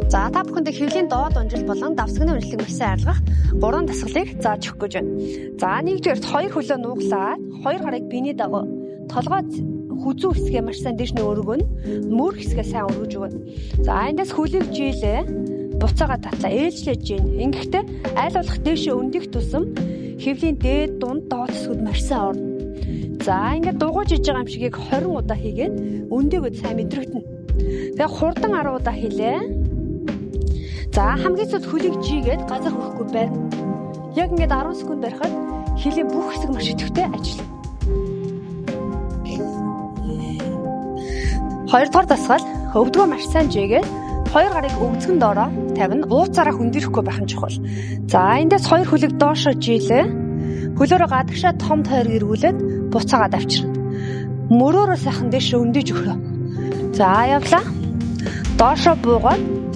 За та бүхэндээ хэвлийн доод унжил болон давсганы үнэлэг маш сайн арилгах 3 дасгалыг зааж өгөх гэж байна. За нэгдүгээрт 2 хөлөө нууглаад 2 гарыг биений дагуу толгой хүзүү хэсгээ маш сайн дэш нь өргөн мөр хэсгээ сайн өргөж өгнө. За эндээс хөлийг жилээ буцаага татлаа ээлжлэж гин. Ингэхдээ аль болох дээшээ өндөх тусам хэвлийн дээд дунд доод хэсгүүд маш сайн орно. За ингээд дугуйж иж байгаа юм шигийг 20 удаа хийгээд өндөгөө сайн мэдрэгдэнэ. Тэгээ хурдан 10 удаа хийлээ. За хамгийн сүүлд хөлийг жигээд газар хүрхгүй барина. Яг ингээд 10 секунд барихад хилийн бүх хэсэг маш идэвхтэй ажиллана. Хоёрдугаар дасгал өвдгөө маш сайн жигээд 2 гарыг өвзгөн доороо тавина. Ууцаараа хөндөөрөхгүй байх нь чухал. За эндээс 2 хөлийг доошоо жилээ. Хөлөөрөө гадагшаа том тойрог эргүүлээд буцаагаад авчирна. Мөрөөрөө сайхан дэш өндөж өгөө. За явлаа. Доошоо буугаад